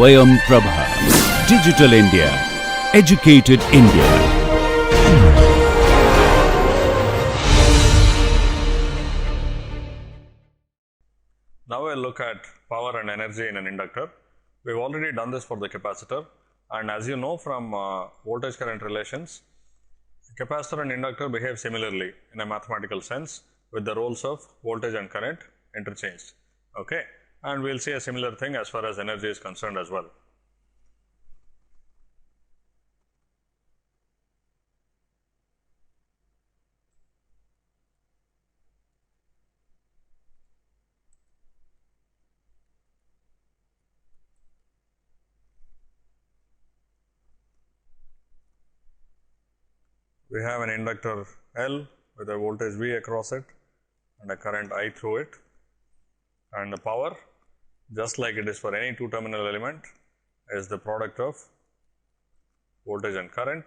Swayam Prabha. Digital India. Educated India. Now we'll look at power and energy in an inductor. We've already done this for the capacitor, and as you know from voltage current relations, capacitor and inductor behave similarly in a mathematical sense with the roles of voltage and current interchanged. Okay, and we'll see a similar thing as far as energy is concerned as well. We have an inductor L with a voltage V across it and a current I through it, and the power, just like it is for any two terminal element, is the product of voltage and current,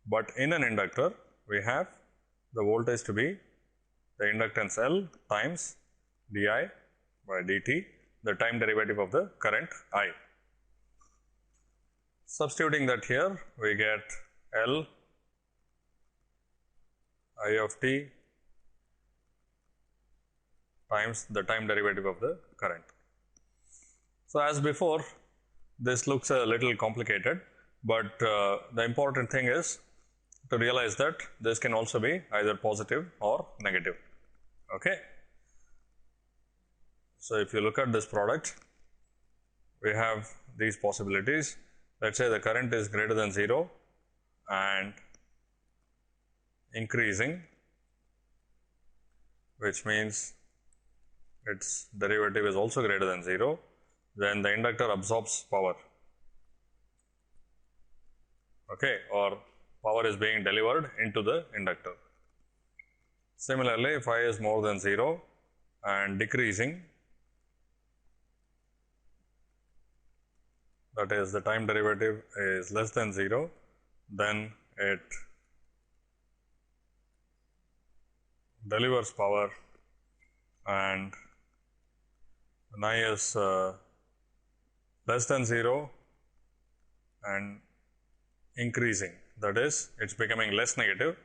but in an inductor we have the voltage to be the inductance L times di by dt, the time derivative of the current I. Substituting that here, we get L I of t times the time derivative of the current. So, as before, this looks a little complicated, but the important thing is to realize that this can also be either positive or negative. Okay. So, if you look at this product, we have these possibilities. Let us say the current is greater than 0 and increasing, which means its derivative is also greater than 0, then the inductor absorbs power, okay, or power is being delivered into the inductor. Similarly, if I is more than 0 and decreasing, that is the time derivative is less than 0, then it delivers power, and when I is less than 0 and increasing, that is, it is becoming less negative,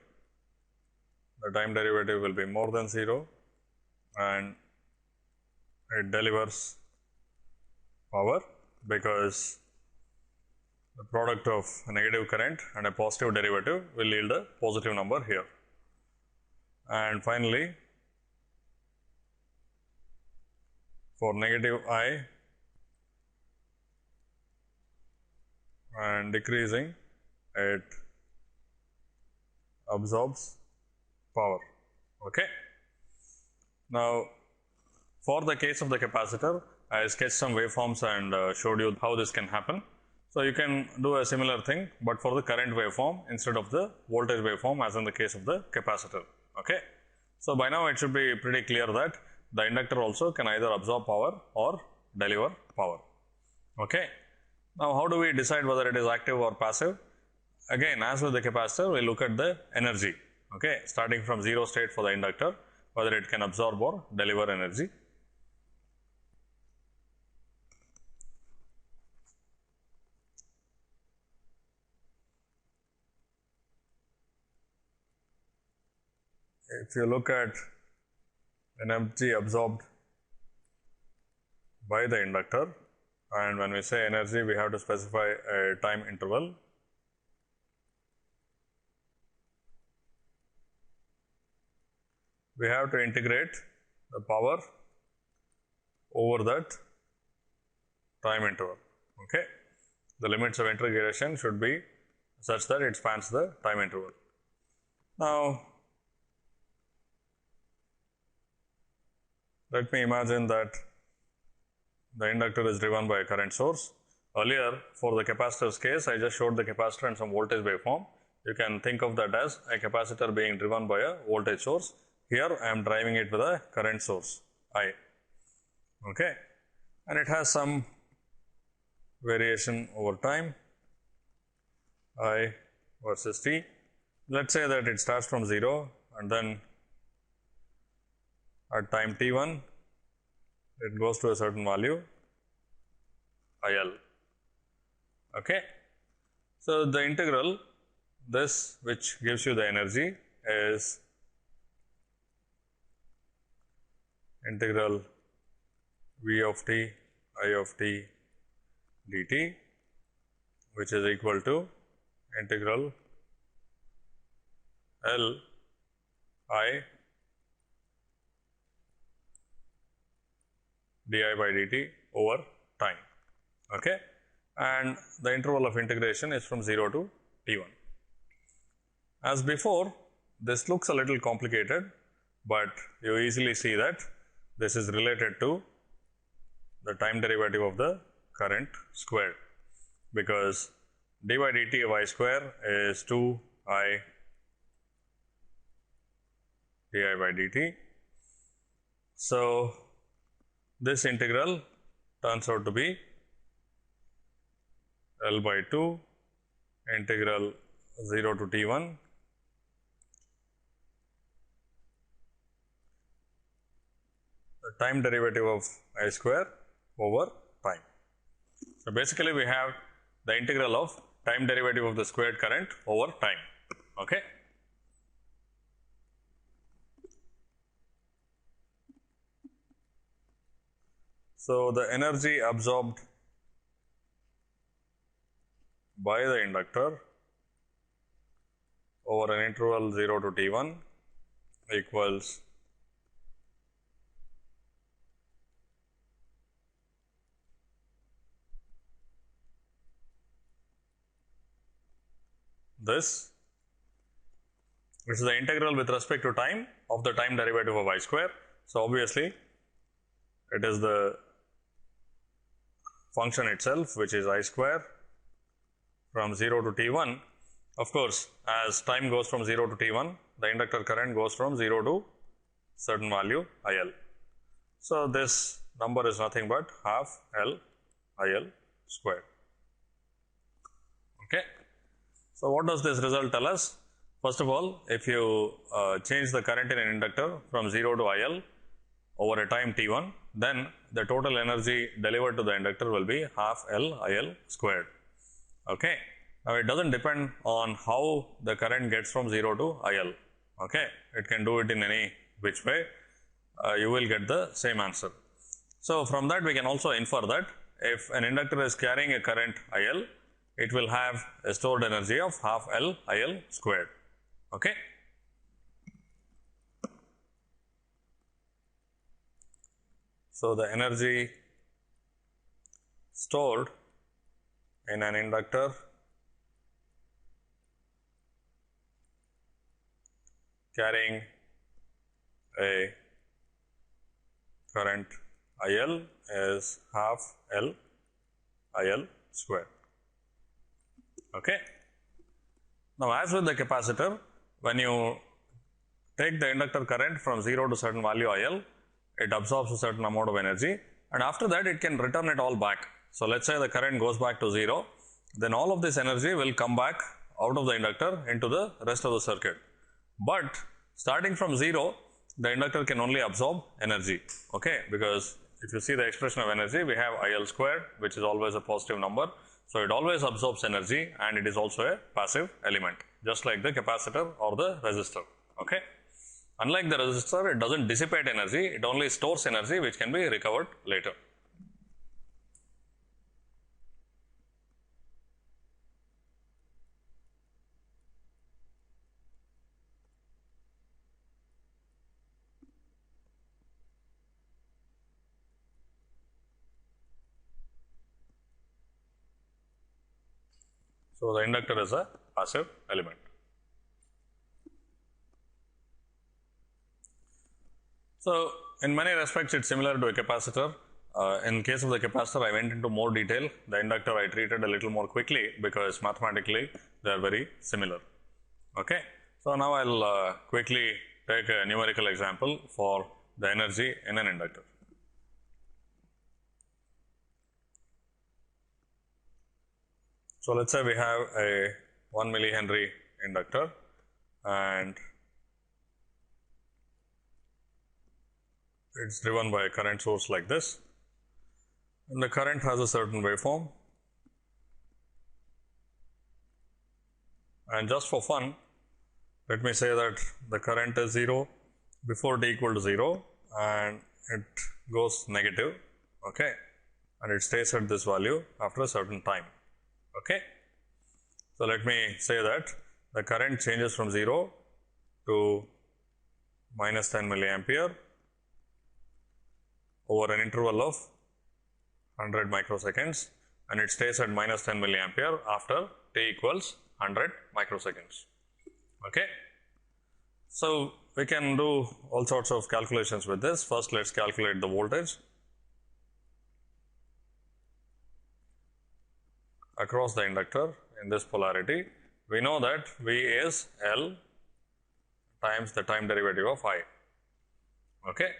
the time derivative will be more than 0 and it delivers power, because the product of a negative current and a positive derivative will yield a positive number here. And finally, for negative I and decreasing, it absorbs power. Okay. Now, for the case of the capacitor, I sketched some waveforms and showed you how this can happen. So, you can do a similar thing, but for the current waveform instead of the voltage waveform, as in the case of the capacitor. Okay. So, by now it should be pretty clear that the inductor also can either absorb power or deliver power. Okay. Now, how do we decide whether it is active or passive? Again, as with the capacitor, we look at the energy, okay, starting from 0 state for the inductor, whether it can absorb or deliver energy. If you look at energy absorbed by the inductor, and when we say energy, we have to specify a time interval. We have to integrate the power over that time interval. Okay. The limits of integration should be such that it spans the time interval. Now, let me imagine that the inductor is driven by a current source. Earlier, for the capacitor's case, I just showed the capacitor and some voltage waveform. You can think of that as a capacitor being driven by a voltage source. Here, I am driving it with a current source, I. Okay. And it has some variation over time, I versus t. Let us say that it starts from 0 and then at time t1 it goes to a certain value, IL. Okay. So, the integral, this which gives you the energy is integral v of t I of t dt, which is equal to integral L I di by dt over time. Okay. And the interval of integration is from 0 to t1. As before, this looks a little complicated, but you easily see that this is related to the time derivative of the current squared, because d by dt of I square is 2 I di by dt. So, this integral turns out to be L by 2 integral 0 to t1 the time derivative of I square over time. So, basically we have the integral of time derivative of the squared current over time. Okay. So, the energy absorbed by the inductor over an interval 0 to t1 equals this, which is the integral with respect to time of the time derivative of I square. So, obviously, it is the function itself, which is I square from 0 to t1. Of course, as time goes from 0 to t1, the inductor current goes from 0 to certain value IL. So, this number is nothing but half L IL squared. Okay. So, what does this result tell us? First of all, if you change the current in an inductor from 0 to IL over a time t1, then the total energy delivered to the inductor will be half L IL squared. Okay. Now, it does not depend on how the current gets from 0 to IL. Okay. It can do it in any which way, you will get the same answer. So, from that we can also infer that if an inductor is carrying a current IL, it will have a stored energy of half L IL squared. Okay. So, the energy stored in an inductor carrying a current IL is half L IL squared. Okay. Now, as with the capacitor, when you take the inductor current from 0 to certain value IL, it absorbs a certain amount of energy, and after that it can return it all back. So, let us say the current goes back to 0, then all of this energy will come back out of the inductor into the rest of the circuit. But starting from 0, the inductor can only absorb energy, okay, because if you see the expression of energy, we have IL squared, which is always a positive number. So, it always absorbs energy, and it is also a passive element, just like the capacitor or the resistor. Okay. Unlike the resistor, it does not dissipate energy, it only stores energy which can be recovered later. So, the inductor is a passive element. So, in many respects it is similar to a capacitor. In case of the capacitor, I went into more detail. The inductor I treated a little more quickly because mathematically they are very similar. Okay. So, now I will quickly take a numerical example for the energy in an inductor. So, let us say we have a 1 millihenry inductor and it is driven by a current source like this, and the current has a certain waveform. And just for fun, let me say that the current is 0 before t equal to 0 and it goes negative, okay, and it stays at this value after a certain time, okay. So let me say that the current changes from 0 to minus 10 milliampere over an interval of 100 microseconds, and it stays at minus 10 milliampere after t equals 100 microseconds, okay. So we can do all sorts of calculations with this. First, let's calculate the voltage across the inductor in this polarity. We know that V is L times the time derivative of I, okay.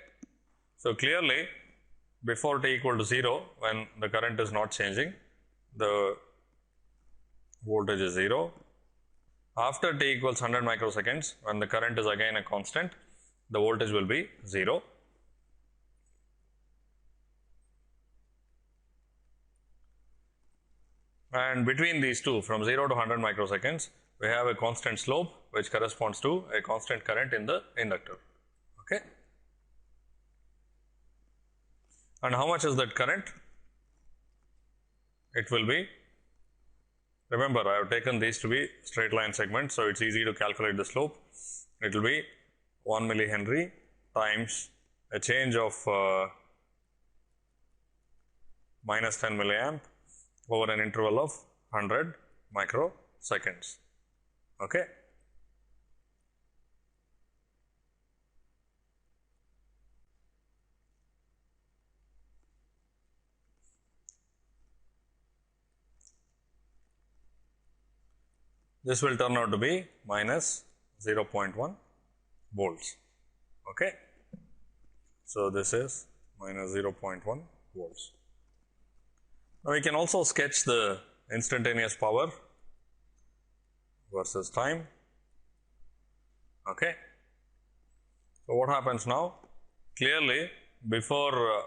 So clearly, before t equal to 0, when the current is not changing, the voltage is 0. After t equals 100 microseconds, when the current is again a constant, the voltage will be 0. And between these two, from 0 to 100 microseconds, we have a constant slope which corresponds to a constant current in the inductor, okay. And how much is that current? It will be, remember, I have taken these to be straight line segments, so it's easy to calculate the slope. It will be 1 millihenry times a change of minus 10 milliamp over an interval of 100 microseconds, okay. This will turn out to be minus 0.1 volts, okay. So this is minus 0.1 volts. Now we can also sketch the instantaneous power versus time, okay. So what happens now? Clearly, before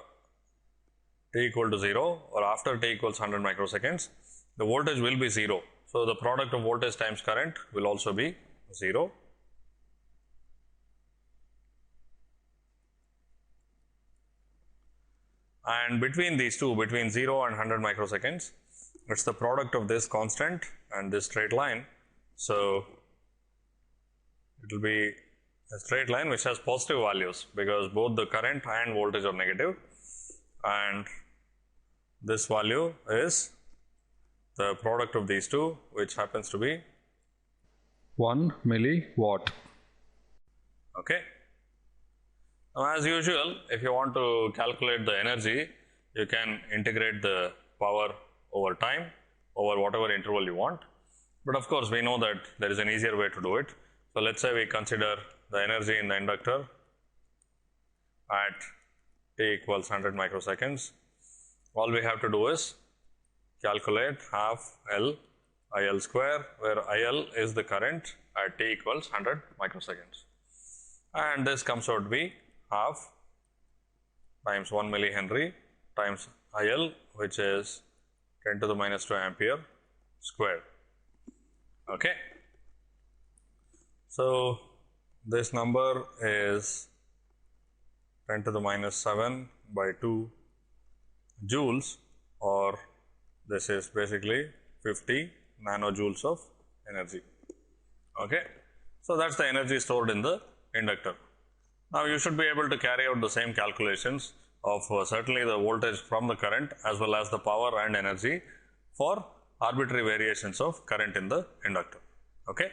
t equal to 0 or after t equals 100 microseconds, the voltage will be 0. So the product of voltage times current will also be 0. And between these two, between 0 and 100 microseconds, it's the product of this constant and this straight line. So it will be a straight line which has positive values, because both the current and voltage are negative, and this value is the product of these two, which happens to be 1 milliwatt, okay. Now, as usual, if you want to calculate the energy, you can integrate the power over time, over whatever interval you want. But of course, we know that there is an easier way to do it. So let's say we consider the energy in the inductor at t equals 100 microseconds. All we have to do is calculate half L IL square, where IL is the current at t equals 100 microseconds. And this comes out to be half times 1 millihenry times IL, which is 10 to the minus 2 ampere squared, okay. So this number is 10 to the minus 7 by 2 joules, or this is basically 50 nanojoules of energy, okay. So that's the energy stored in the inductor. Now you should be able to carry out the same calculations of certainly the voltage from the current as well as the power and energy for arbitrary variations of current in the inductor, okay.